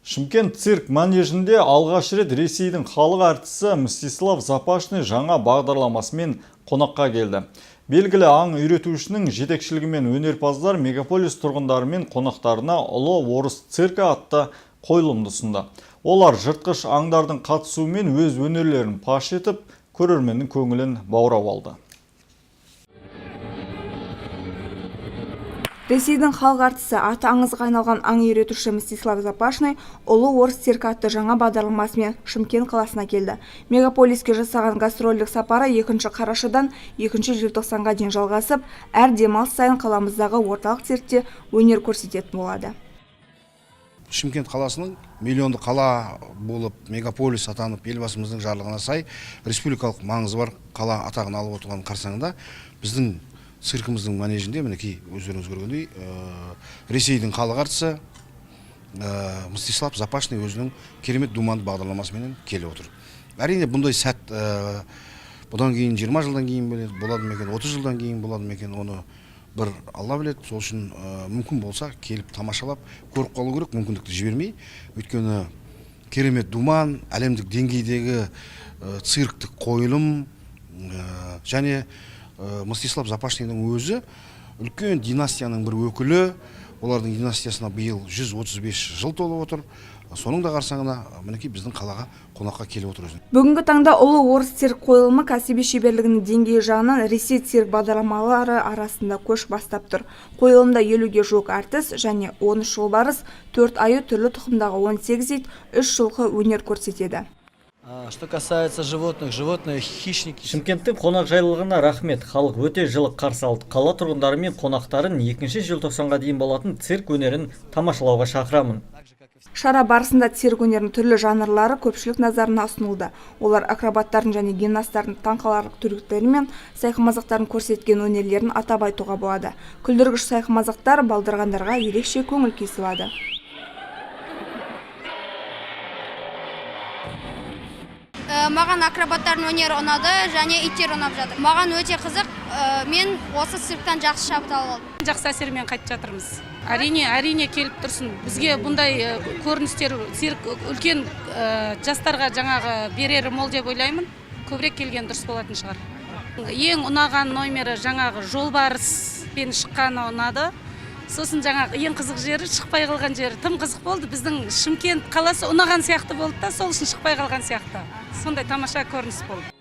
Шымкент цирк манежінде алғаш рет Ресейдің халық әртісі Мстислав Запашный жаңа бағдарламасымен қонаққа келді. Белгілі аң үйретушінің жетекшілігімен өнерпаздар мегаполис тұрғындары мен қонақтарына ұлы орыс циркі атты қойылымды ұсынды. Олар жыртқыш аңдардың қатысуымен өз өнерлерін паш етіп, көрерменнің көңілін баурап алды. Ресейдің халық әртісі аты аңызға айналған аң үйретуші Мстислав Запашный ұлы орыс циркі атты жаңа бағдарламасымен Шымкент қаласына келді. Мегаполиске жасаған гастрольдік сапары 2 қарашадан 2 желтоқсанға дейін жалғасып, әр демалыс сайын қаламыздағы орталық циркте өнер көрсететін болады. Шымкент қаласының миллионды қала болып мегаполис атанып, елбасымыздың жарлығына сай республикалық маңызы бар қала атағын алып отырған қарсаңында біздің циркіміздің манежінде, мінекей өздеріңіз көргендей, Ресейдің халық әртісі Мстислав Запашный өзінің керемет думанды бағдарламасымен келіп отыр. Әрине бұндай сәт бұдан кейін 20 жылдан кейін болады ма екен, 30 жылдан кейін болады ма екен, оны бір Алла біледі. Сол үшін мүмкін болса келіп тамашалап көріп қалу керек, мүмкіндікті жібермей. Өйткені керемет думан, әлемдік деңгейдегі цирктік қойылым және Мстислав Запашныйдың өзі үлкен династияның бір өкілі. Олардың династиясына биыл 135 жыл толып отыр. Соның да қарсаңына мінекей біздің қалаға қонаққа келіп отыр. Бүгінгі таңда ұлы орыс цирк қойылымы кәсіби шеберлігінің деңгейі жағынан Ресей цирк бағдарламалары арасында көш бастап тұр. Қойылымда 50-ге жуық әртіс және 13 жолбарыс, 4 аю, түрлі тұқымдағы 18 ит, 3 жылқы өнер көрсетеді. Что касается животных, животные хищники. Шымкенттің қонақжайлылығына рахмет. Халық өте жылы қарсы алды. Қала тұрғындары мен қонақтарын 2 желтоқсанға дейін болатын цирк өнерін тамашалауға шақырамын. Шара барысында цирк өнерінің түрлі жанрлары көпшілік назарына ұсынылды. Олар акробаттардың және гимнасттардың таңқаларлық түріктері мен сайқымазақтарын көрсеткен өнерлерін атап айтуға болады. Күлдіргіш сайқымазақтар балдырғандарға ерекше көңіл күй сыйлады. Маған акробаттардың өнері ұнады және иттер ұнап жатыр. Маған өте қызық, мен осы цирктан жақсы шабыт алып алдым. Жақсы әсермен қайтып жатырмыз. Әрине келіп тұрсын. Бізге бұндай көріністер цирк үлкен жастарға жаңағы берері мол деп ойлаймын. Көбірек келген дұрыс болатын шығар. Ең ұнаған номері жаңағы жолбарыспен шыққаны ұнады. Сосын жаңағы ең қызық жері шықпай қалған жері тым қызық болды. Біздің Шымкент қаласы ұнаған сияқты болды да, сол үшін шықпай қалған сияқты. Сондай тамаша көрініс болды.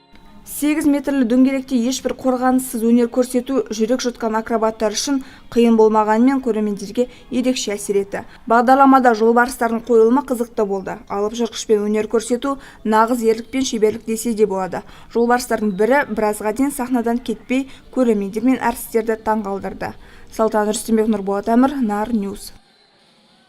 8 метрлі дөңгелекте ешбір қорғаныссыз өнер көрсету жүрек жұтқан акробаттар үшін қиын болмағанымен көрермендерге ерекше әсер етті. Бағдарламада жолбарыстардың қойылымы қызықты болды. Алып жыртқышпен өнер көрсету нағыз ерлік пен шеберлік десе де болады. Жолбарыстардың бірі біразға дейін сахнадан кетпей көрермендер мен әртістерді таңғалдырды. Салтан Рүстембек, Нұрболат Әмір, Нар Ньюс.